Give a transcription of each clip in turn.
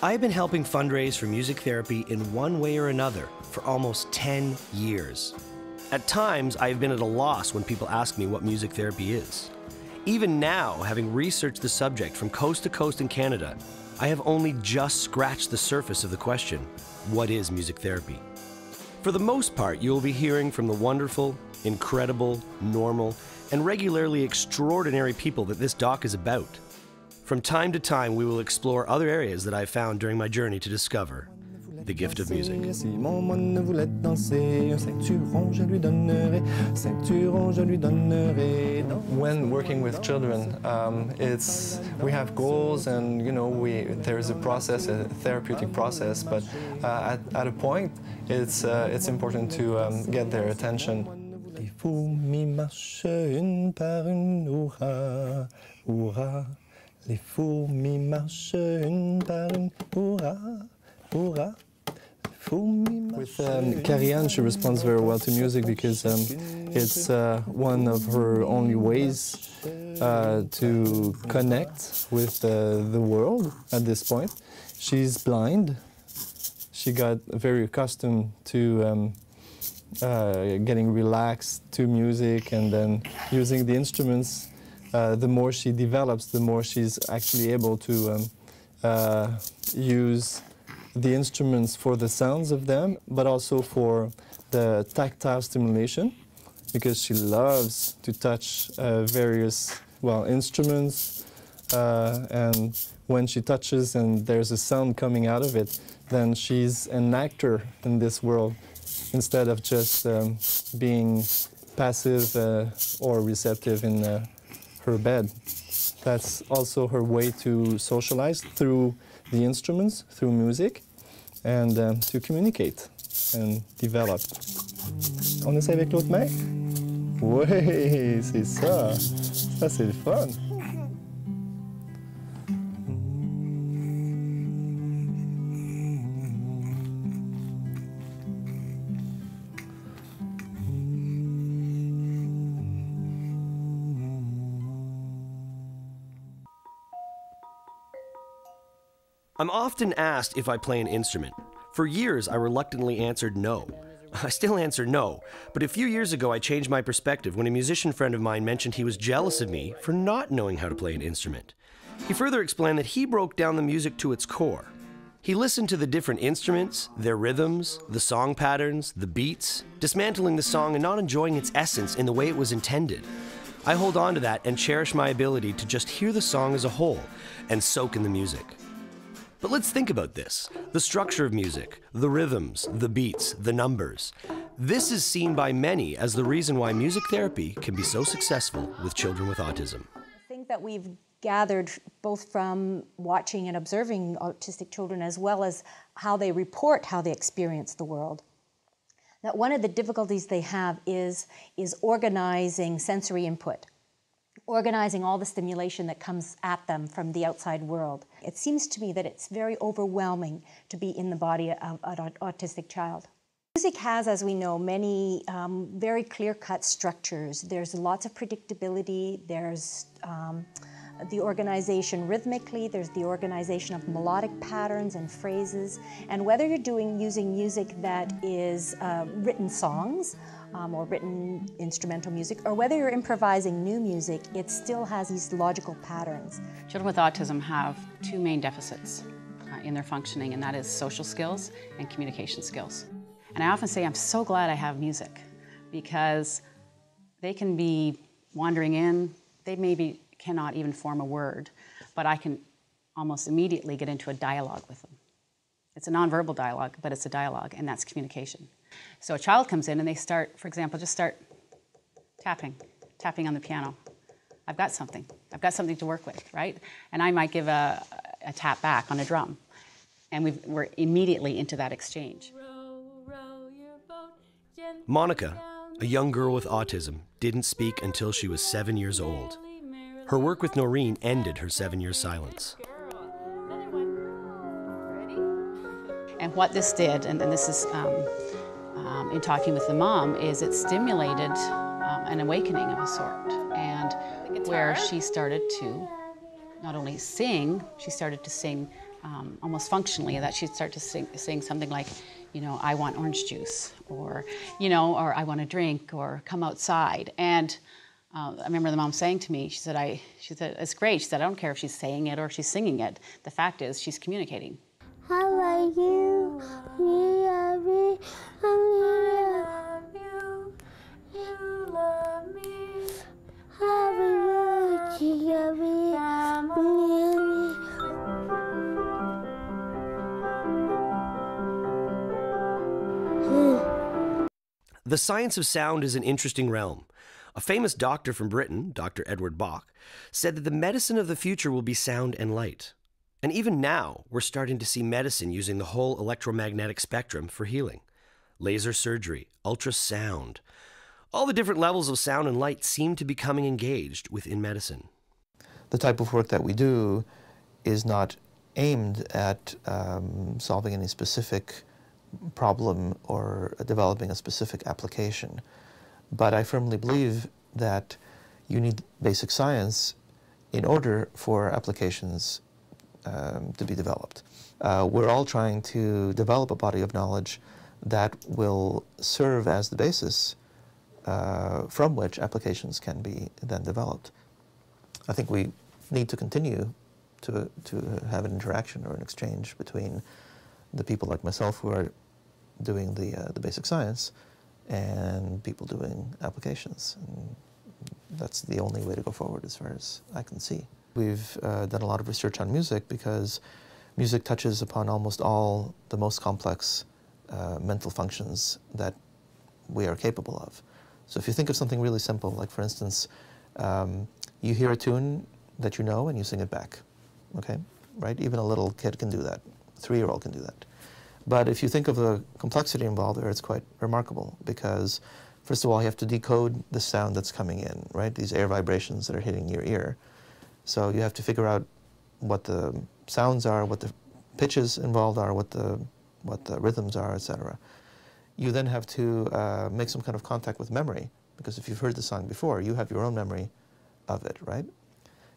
I've been helping fundraise for music therapy in one way or another for almost 10 years. At times, I've been at a loss when people ask me what music therapy is. Even now, having researched the subject from coast to coast in Canada, I have only just scratched the surface of the question, what is music therapy? For the most part, you will be hearing from the wonderful, incredible, normal, and regularly extraordinary people that this doc is about. From time to time, we will explore other areas that I've found during my journey to discover the gift of music. When working with children, we have goals, and there's a process, a therapeutic process. But at a point, it's important to get their attention. Les fourmis marchent une par une, hurrah, hurrah. Les fourmis marchent une par une, hurrah, hurrah. With Karianne, she responds very well to music because it's one of her only ways to connect with the world at this point. She's blind. She got very accustomed to getting relaxed to music and then using the instruments. The more she develops, the more she's actually able to use the instruments for the sounds of them, but also for the tactile stimulation, because she loves to touch various, instruments, and when she touches and there's a sound coming out of it, then she's an actor in this world, instead of just being passive or receptive in her bed. That's also her way to socialize through the instruments, through music, and to communicate and develop. On essaie avec l'autre main? Oui, c'est ça. Ça, c'est le fun. I'm often asked if I play an instrument. For years, I reluctantly answered no. I still answer no, but a few years ago I changed my perspective when a musician friend of mine mentioned he was jealous of me for not knowing how to play an instrument. He further explained that he broke down the music to its core. He listened to the different instruments, their rhythms, the song patterns, the beats, dismantling the song and not enjoying its essence in the way it was intended. I hold on to that and cherish my ability to just hear the song as a whole and soak in the music. But let's think about this. The structure of music, the rhythms, the beats, the numbers. This is seen by many as the reason why music therapy can be so successful with children with autism. I think that we've gathered both from watching and observing autistic children as well as how they report how they experience the world, that one of the difficulties they have is organizing sensory input. Organizing all the stimulation that comes at them from the outside world. It seems to me that it's very overwhelming to be in the body of an autistic child. Music has, as we know, many very clear-cut structures. There's lots of predictability. There's the organization rhythmically. There's the organization of melodic patterns and phrases. And whether you're using music that is written songs, or written instrumental music, or whether you're improvising new music, it still has these logical patterns. Children with autism have two main deficits in their functioning, and that is social skills and communication skills. And I often say I'm so glad I have music, because they can be wandering in, they maybe cannot even form a word, but I can almost immediately get into a dialogue with them. It's a nonverbal dialogue, but it's a dialogue, and that's communication. So a child comes in and they start, for example, just start tapping on the piano. I've got something to work with, right? And I might give a tap back on a drum, and we're immediately into that exchange. Monica, a young girl with autism, didn't speak until she was 7 years old. Her work with Noreen ended her 7-year silence. And what this did, and this is in talking with the mom, is it stimulated an awakening of a sort, and where she started to not only sing, she started to sing almost functionally, that she'd start to sing something like, you know, I want orange juice, or, you know, or I want a drink, or come outside. And I remember the mom saying to me, she said, it's great. She said, I don't care if she's saying it or if she's singing it. The fact is, she's communicating. How are you? Me, I love you. You love me. How are you? The science of sound is an interesting realm. A famous doctor from Britain, Dr. Edward Bach, said that the medicine of the future will be sound and light. And even now, we're starting to see medicine using the whole electromagnetic spectrum for healing. Laser surgery, ultrasound. All the different levels of sound and light seem to be becoming engaged within medicine. The type of work that we do is not aimed at solving any specific problem or developing a specific application. But I firmly believe that you need basic science in order for applications to be developed. We're all trying to develop a body of knowledge that will serve as the basis from which applications can be then developed. I think we need to continue to have an interaction or an exchange between the people like myself who are doing the basic science and people doing applications. And that's the only way to go forward as far as I can see. We've done a lot of research on music because music touches upon almost all the most complex mental functions that we are capable of. So if you think of something really simple, like for instance, you hear a tune that you know and you sing it back, okay? Right? Even a little kid can do that. A 3-year-old can do that. But if you think of the complexity involved there, it's quite remarkable because, first of all, you have to decode the sound that's coming in, right? These air vibrations that are hitting your ear. So you have to figure out what the sounds are, what the pitches involved are, what the rhythms are, etc. You then have to make some kind of contact with memory, because if you've heard the song before, you have your own memory of it, right?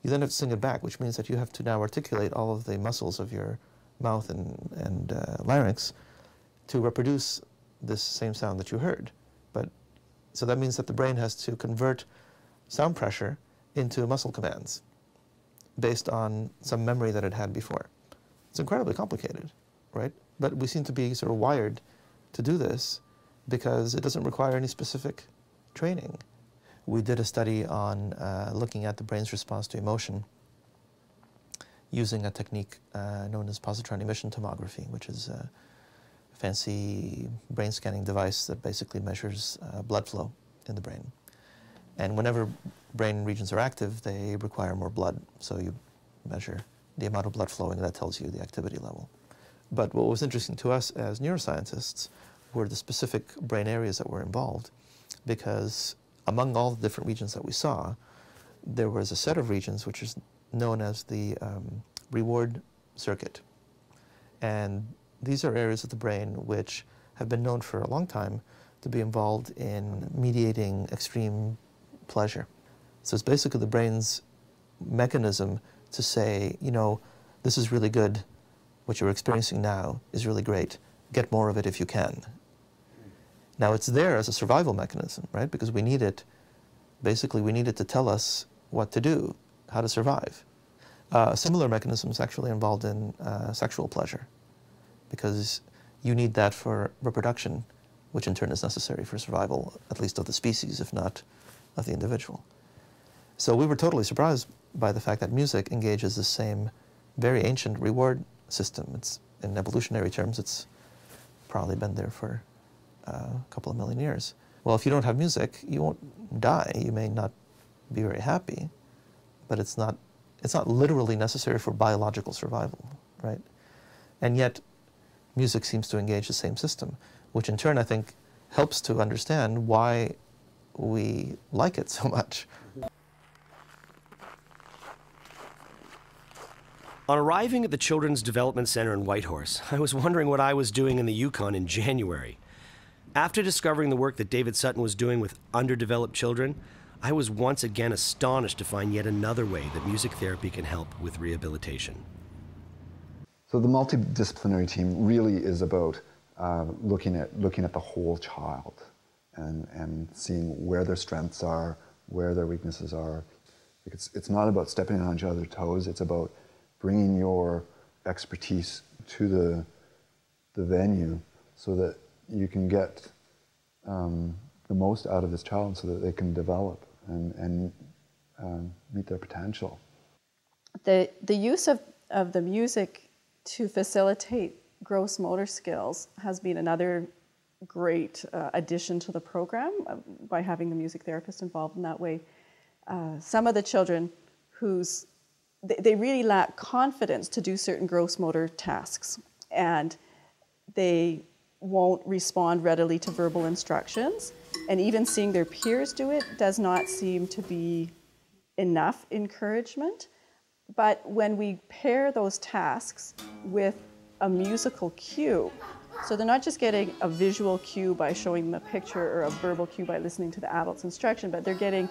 You then have to sing it back, which means that you have to now articulate all of the muscles of your mouth and larynx to reproduce this same sound that you heard. So that means that the brain has to convert sound pressure into muscle commands based on some memory that it had before. It's incredibly complicated, right? But we seem to be sort of wired to do this because it doesn't require any specific training. We did a study on looking at the brain's response to emotion using a technique known as positron emission tomography, which is a fancy brain scanning device that basically measures blood flow in the brain. And whenever brain regions are active, they require more blood. So you measure the amount of blood flowing, and that tells you the activity level. But what was interesting to us as neuroscientists were the specific brain areas that were involved, because among all the different regions that we saw, there was a set of regions which is known as the reward circuit. And these are areas of the brain which have been known for a long time to be involved in mediating extreme pleasure. So it's basically the brain's mechanism to say, you know, this is really good, what you're experiencing now is really great, get more of it if you can. Now it's there as a survival mechanism, right? Because we need it, basically we need it to tell us what to do, how to survive. Similar mechanisms actually involved in sexual pleasure, because you need that for reproduction, which in turn is necessary for survival, at least of the species, if not of the individual. So we were totally surprised by the fact that music engages the same very ancient reward system. It's, in evolutionary terms, it's probably been there for a couple of million years. Well, if you don't have music, you won't die. You may not be very happy, but it's not literally necessary for biological survival, right? And yet, music seems to engage the same system, which in turn I think helps to understand why we like it so much. On arriving at the Children's Development Center in Whitehorse, I was wondering what I was doing in the Yukon in January. After discovering the work that David Sutton was doing with underdeveloped children, I was once again astonished to find yet another way that music therapy can help with rehabilitation. So the multidisciplinary team really is about looking at the whole child and seeing where their strengths are, where their weaknesses are. It's not about stepping on each other's toes. It's about bringing your expertise to the venue so that you can get the most out of this child so that they can develop and meet their potential. The use of the music to facilitate gross motor skills has been another great addition to the program by having the music therapist involved in that way. Some of the children they really lack confidence to do certain gross motor tasks, and they won't respond readily to verbal instructions, and even seeing their peers do it does not seem to be enough encouragement. But when we pair those tasks with a musical cue, so they're not just getting a visual cue by showing them a picture or a verbal cue by listening to the adult's instruction, but they're getting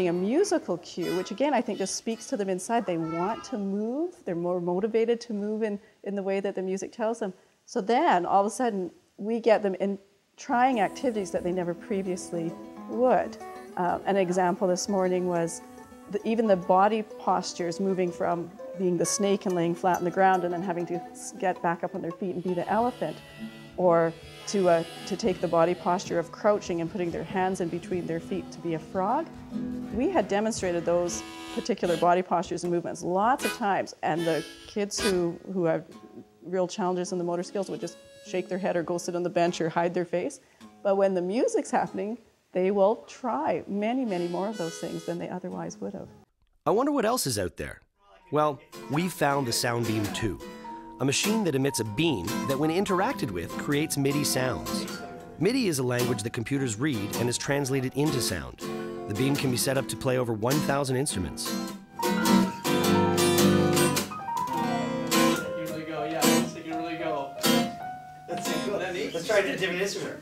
a musical cue, which again I think just speaks to them inside. They want to move, they're more motivated to move in the way that the music tells them. So then all of a sudden we get them in trying activities that they never previously would. An example this morning was even the body postures, moving from being the snake and laying flat on the ground and then having to get back up on their feet and be the elephant, or to take the body posture of crouching and putting their hands in between their feet to be a frog. We had demonstrated those particular body postures and movements lots of times, and the kids who have real challenges in the motor skills would just shake their head or go sit on the bench or hide their face. But when the music's happening, they will try many, many more of those things than they otherwise would have. I wonder what else is out there. Well, we found the Sound Beam 2, a machine that emits a beam that, when interacted with, creates MIDI sounds. MIDI is a language that computers read and is translated into sound. The beam can be set up to play over 1,000 instruments. Let's try a different instrument.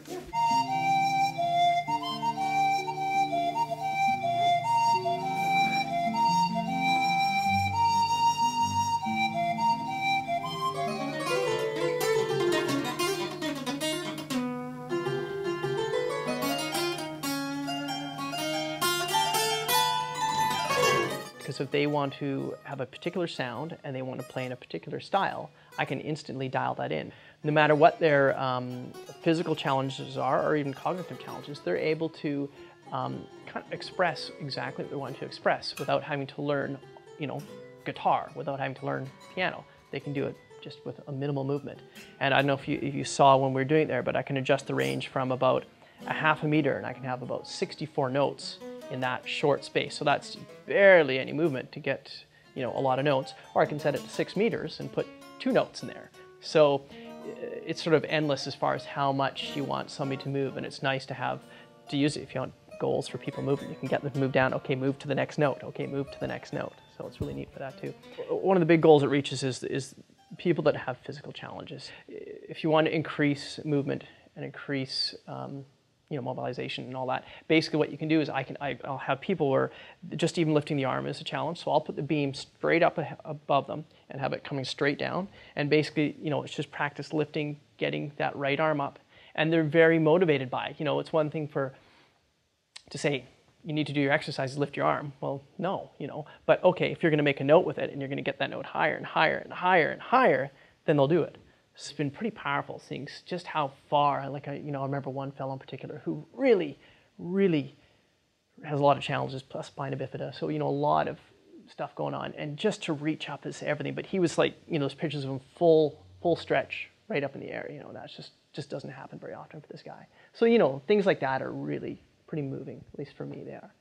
Because if they want to have a particular sound and they want to play in a particular style, I can instantly dial that in. No matter what their physical challenges are or even cognitive challenges, they're able to kind of express exactly what they want to express without having to learn, guitar, without having to learn piano. They can do it just with a minimal movement. And I don't know if you saw when we were doing it there, but I can adjust the range from about a half a meter, and I can have about 64 notes in that short space. So that's barely any movement to get, a lot of notes. Or I can set it to 6 meters and put 2 notes in there. So it's sort of endless as far as how much you want somebody to move, and it's nice to use it if you want goals for people moving. You can get them to move down, okay, move to the next note, okay, move to the next note. So it's really neat for that too. One of the big goals it reaches is people that have physical challenges. If you want to increase movement and increase mobilization and all that, basically what you can do is I'll have people where just even lifting the arm is a challenge, so I'll put the beam straight up above them and have it coming straight down, and basically it's just practice lifting, getting that right arm up, and they're very motivated by it. It's one thing to say you need to do your exercises, lift your arm. Well, no, but okay, if you're going to make a note with it and you're going to get that note higher and higher and higher and higher, then they'll do it. It's been pretty powerful seeing just how far, I remember one fellow in particular who really, really has a lot of challenges, plus spina bifida, so a lot of stuff going on, and just to reach up is everything. But he was like, those pictures of him full stretch right up in the air, that just doesn't happen very often for this guy. So things like that are really pretty moving, at least for me they are.